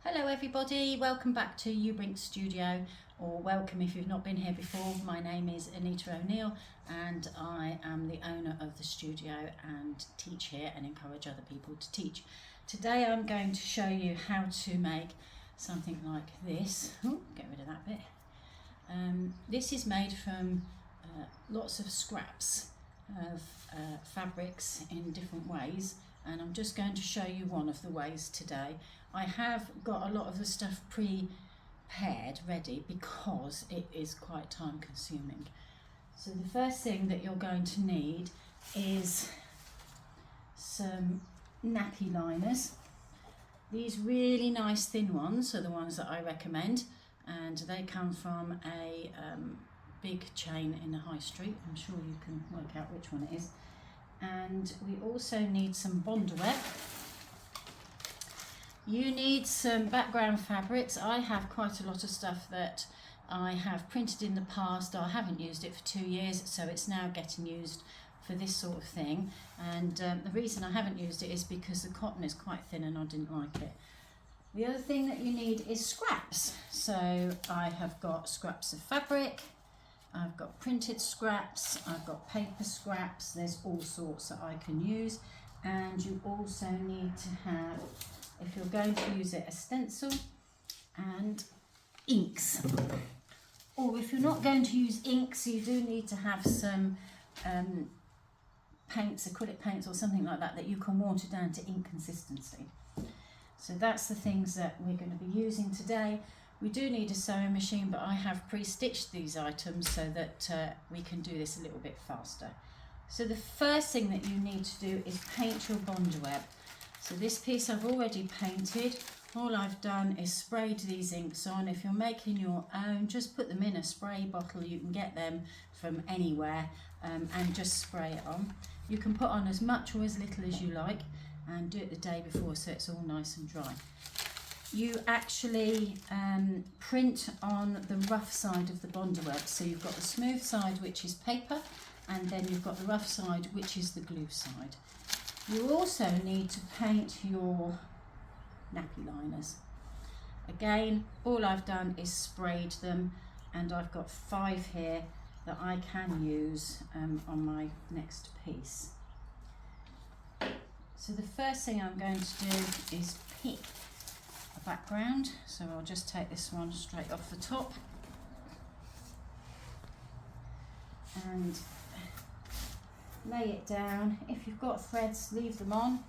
Hello everybody, welcome back to Eau Brink Studio, or welcome if you've not been here before. My name is Anita O'Neill and I am the owner of the studio and teach here and encourage other people to teach. Today I'm going to show you how to make something like this. Oh, get rid of that bit. This is made from lots of scraps of fabrics in different ways, and I'm just going to show you one of the ways today. I have got a lot of the stuff prepared ready because it is quite time consuming. So the first thing that you're going to need is some nappy liners. These really nice thin ones are the ones that I recommend, and they come from a big chain in the high street. I'm sure you can work out which one it is. And we also need some Bondaweb. You need some background fabrics. I have quite a lot of stuff that I have printed in the past. I haven't used it for 2 years, so it's now getting used for this sort of thing. And the reason I haven't used it is because the cotton is quite thin and I didn't like it. The other thing that you need is scraps. So I have got scraps of fabric, I've got printed scraps, I've got paper scraps. There's all sorts that I can use. And you also need to have, if you're going to use it, a stencil and inks. Or if you're not going to use inks, you do need to have some paints, acrylic paints or something like that, that you can water down to ink consistency. So that's the things that we're going to be using today. We do need a sewing machine, but I have pre-stitched these items so that we can do this a little bit faster. So the first thing that you need to do is paint your Bondaweb. So this piece I've already painted. All I've done is sprayed these inks on. If you're making your own, just put them in a spray bottle. You can get them from anywhere, and just spray it on. You can put on as much or as little as you like, and do it the day before so it's all nice and dry. You actually print on the rough side of the Bondaweb. So you've got the smooth side, which is paper, and then you've got the rough side, which is the glue side. You also need to paint your nappy liners. Again, all I've done is sprayed them, and I've got 5 here that I can use on my next piece. So the first thing I'm going to do is pick a background. So I'll just take this one straight off the top and lay it down. If you've got threads, leave them on.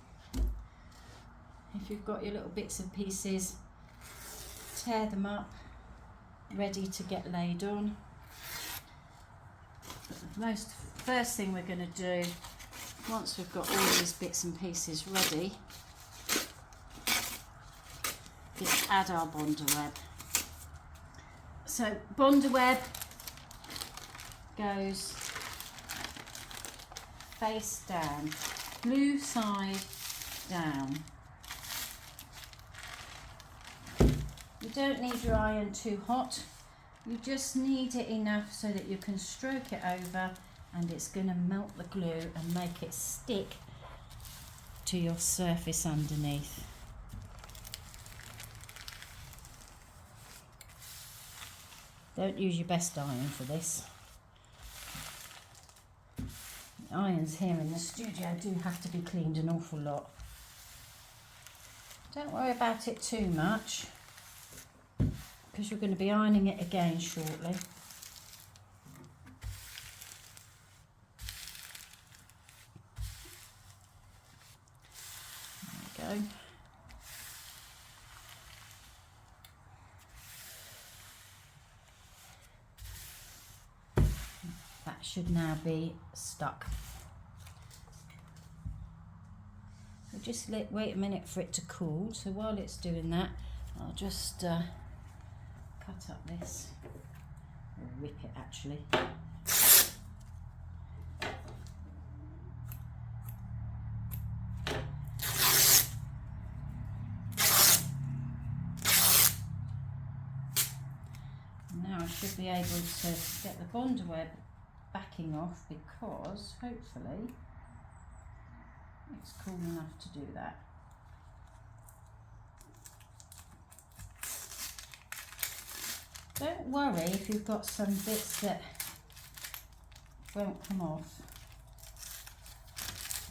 If you've got your little bits and pieces, tear them up, ready to get laid on. But the first thing we're going to do, once we've got all these bits and pieces ready, is add our Bondaweb. So Bondaweb goes face down, blue side down. You don't need your iron too hot, you just need it enough so that you can stroke it over and it's going to melt the glue and make it stick to your surface underneath. Don't use your best iron for this. The irons here in the studio do have to be cleaned an awful lot. Don't worry about it too much, because you're going to be ironing it again shortly. There we go. That should now be stuck. So just wait a minute for it to cool. So while it's doing that, I'll just cut up this, or rip it actually. Now I should be able to get the Bondaweb backing off, because hopefully it's cool enough to do that. worry if you've got some bits that won't come off.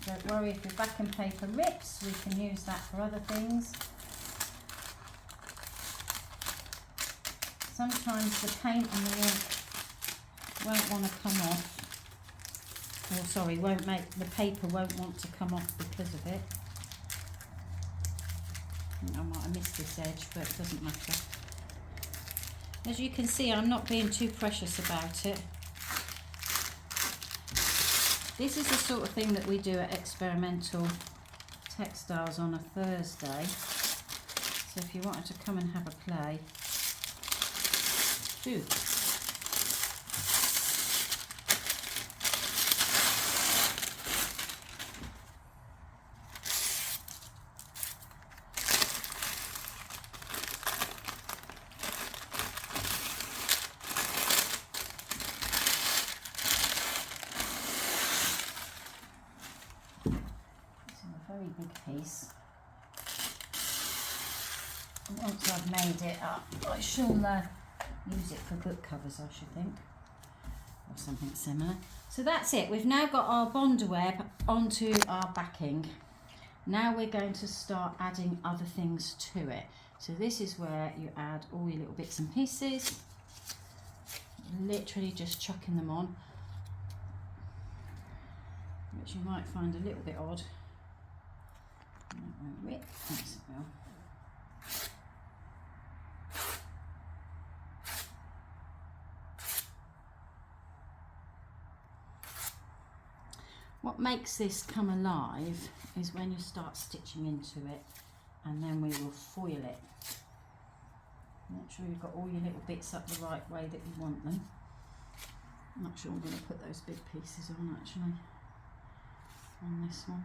Don't worry if your backing paper rips, we can use that for other things. Sometimes the paint and the ink won't want to come off. Or sorry, the paper won't want to come off because of it. I think I might have missed this edge, but it doesn't matter. As you can see, I'm not being too precious about it. This is the sort of thing that we do at Experimental Textiles on a Thursday. So if you wanted to come and have a play, do. Piece. Once I've made it up, I shall use it for book covers, I should think, or something similar. So that's it. We've now got our Bondaweb onto our backing. Now we're going to start adding other things to it. So this is where you add all your little bits and pieces, literally just chucking them on, which you might find a little bit odd. That won't rip. Yes, it will. What makes this come alive is when you start stitching into it, and then we will foil it. Make sure you've got all your little bits up the right way that you want them. I'm not sure I'm going to put those big pieces on actually, on this one.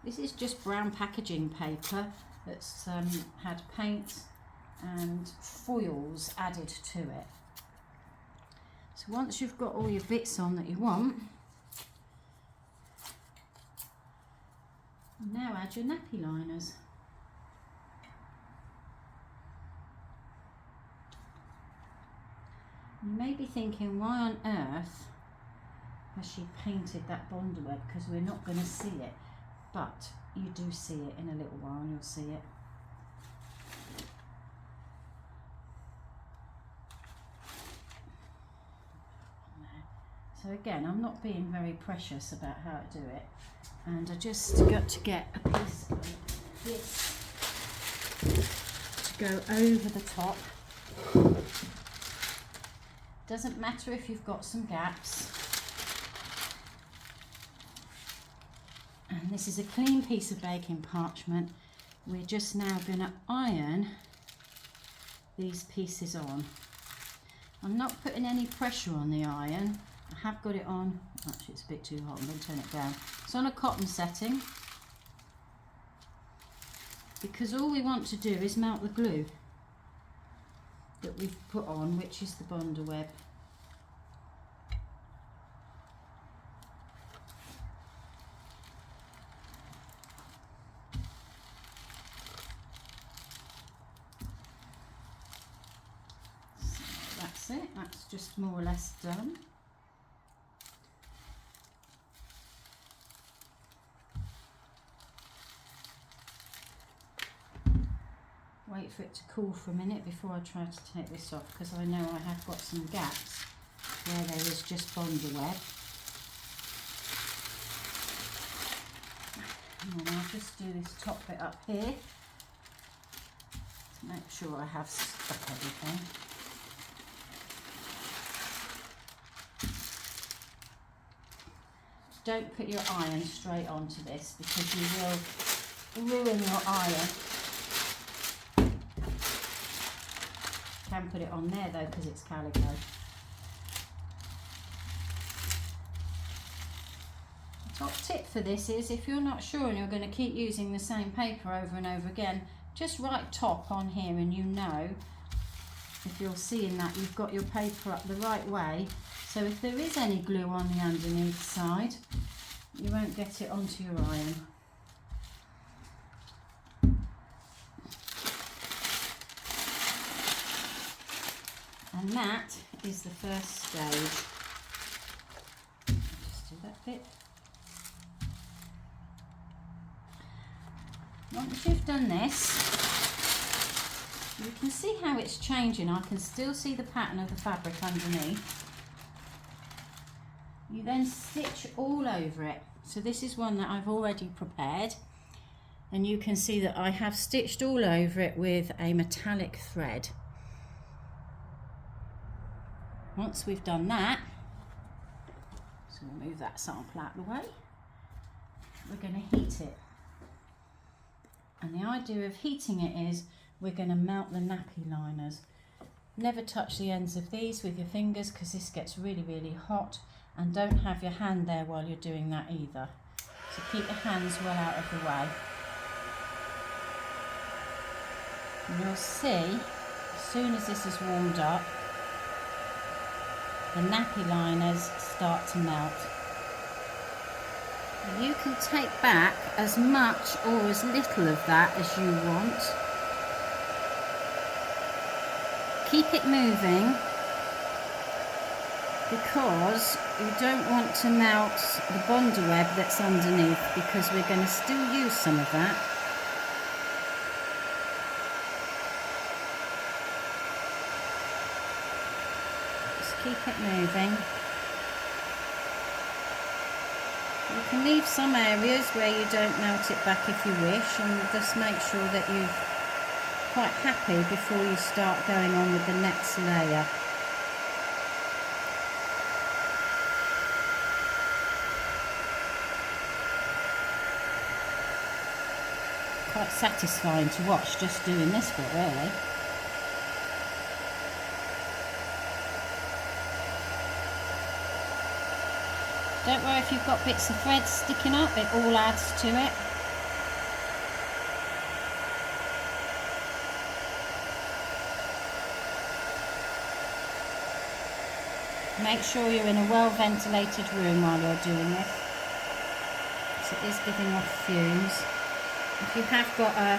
This is just brown packaging paper that's had paint and foils added to it. So once you've got all your bits on that you want, now add your nappy liners. You may be thinking, why on earth has she painted that Bondaweb? Because we're not going to see it. But you do see it in a little while, you'll see it. So again, I'm not being very precious about how to do it. And I just got to get a piece of this to go over the top. Doesn't matter if you've got some gaps. And this is a clean piece of baking parchment. We're just now going to iron these pieces on. I'm not putting any pressure on the iron. I have got it on, actually it's a bit too hot, I'm going to turn it down. It's on a cotton setting, because all we want to do is melt the glue that we've put on, which is the Bondaweb. That's just more or less done. Wait for it to cool for a minute before I try to take this off, because I know I have got some gaps where there is just Bondaweb. And then I'll just do this top bit up here to make sure I have stuck everything. Don't put your iron straight onto this, because you will ruin your iron. You can put it on there though, because it's calico. The top tip for this is, if you're not sure and you're going to keep using the same paper over and over again, just write top on here, and you know, if you're seeing that, you've got your paper up the right way. So if there is any glue on the underneath side, you won't get it onto your iron. And that is the first stage. Just do that bit. Once you've done this, you can see how it's changing. I can still see the pattern of the fabric underneath. You then stitch all over it. So this is one that I've already prepared, and you can see that I have stitched all over it with a metallic thread. Once we've done that, so we'll move that sample out of the way, we're going to heat it. And the idea of heating it is we're going to melt the nappy liners. Never touch the ends of these with your fingers because this gets really, really hot, and don't have your hand there while you're doing that either. So keep your hands well out of the way. And you'll see, as soon as this is warmed up, the nappy liners start to melt. You can take back as much or as little of that as you want. Keep it moving because you don't want to melt the Bondaweb that's underneath, because we're going to still use some of that. Just keep it moving. You can leave some areas where you don't melt it back if you wish, and just make sure that you're quite happy before you start going on with the next layer. Quite satisfying to watch just doing this bit, really. Don't worry if you've got bits of thread sticking up, it all adds to it. Make sure you're in a well ventilated room while you're doing this, so it is giving off fumes. If you have got a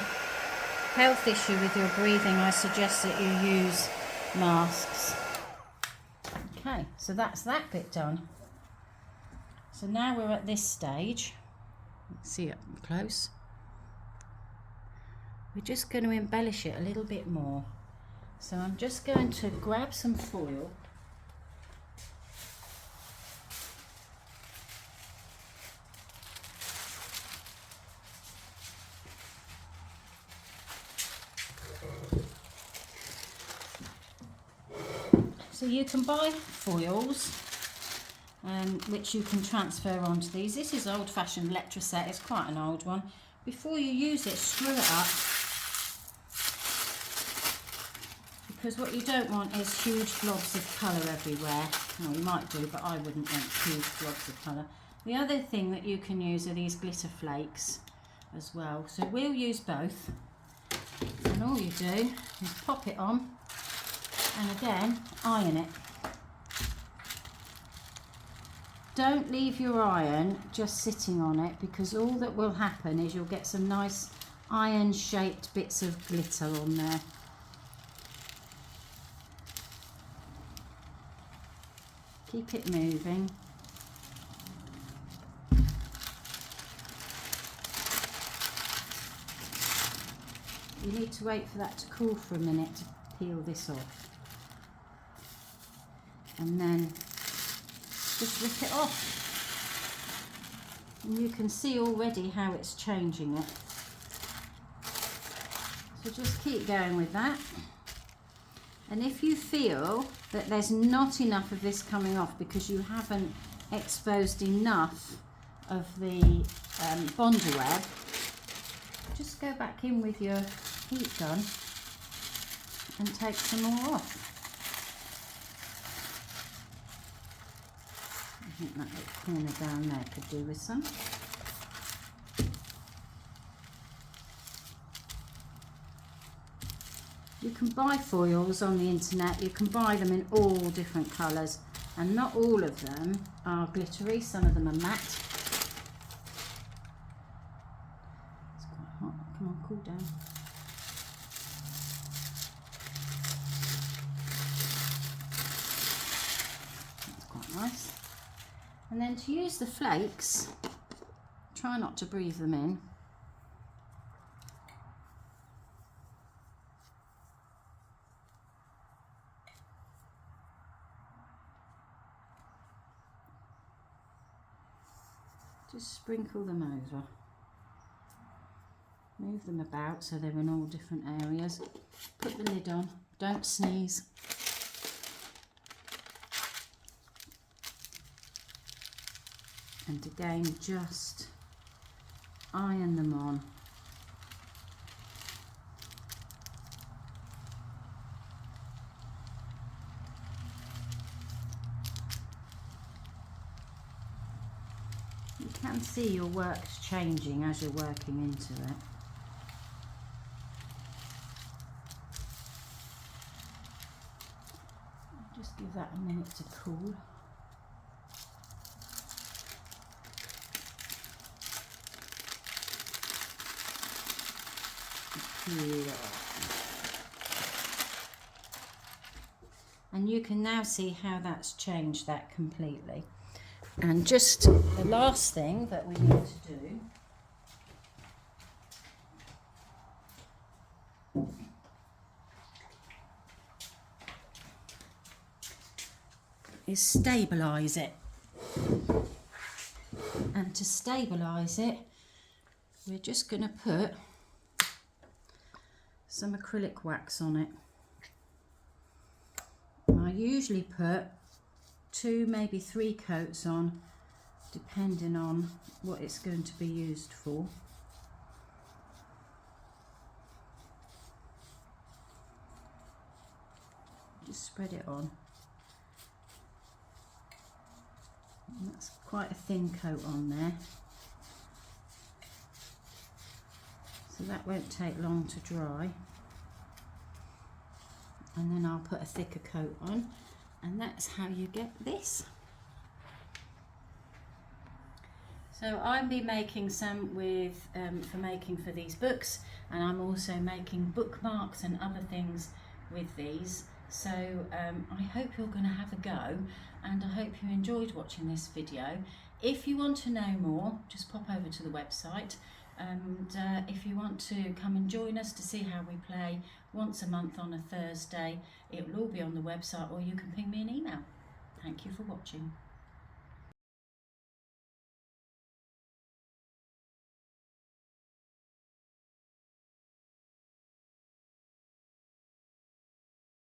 health issue with your breathing, I suggest that you use masks. Okay, so that's that bit done. So now we're at this stage. Let's see up close. We're just going to embellish it a little bit more. So I'm just going to grab some foil. So you can buy foils which you can transfer onto these. This is old-fashioned Letraset, it's quite an old one. Before you use it, screw it up, because what you don't want is huge blobs of colour everywhere. Well, you might do, but I wouldn't want huge blobs of colour. The other thing that you can use are these glitter flakes as well. So we'll use both, and all you do is pop it on and again iron it. Don't leave your iron just sitting on it, because all that will happen is you'll get some nice iron shaped bits of glitter on there. Keep it moving. You need to wait for that to cool for a minute to peel this off, and then just rip it off, and you can see already how it's changing it. So just keep going with that, and if you feel that there's not enough of this coming off because you haven't exposed enough of the Bondaweb, just go back in with your heat gun and take some more off. I think that little corner down there could do with some. You can buy foils on the internet, you can buy them in all different colours, and not all of them are glittery, some of them are matte. It's quite hot, come on, cool down. And then to use the flakes, try not to breathe them in. Just sprinkle them over. Move them about so they're in all different areas. Put the lid on, don't sneeze. And again, just iron them on. You can see your work's changing as you're working into it. Just give that a minute to cool. And you can now see how that's changed that completely. And just the last thing that we need to do is stabilise it. And to stabilise it, we're just going to put some acrylic wax on it. I usually put 2, maybe 3 coats on, depending on what it's going to be used for. Just spread it on. And that's quite a thin coat on there, so that won't take long to dry. And then I'll put a thicker coat on, and that's how you get this. So I'll be making some with for these books, and I'm also making bookmarks and other things with these. So I hope you're going to have a go, and I hope you enjoyed watching this video. If you want to know more, just pop over to the website, and if you want to come and join us to see how we play once a month on a Thursday, it will all be on the website, or you can ping me an email. Thank you for watching.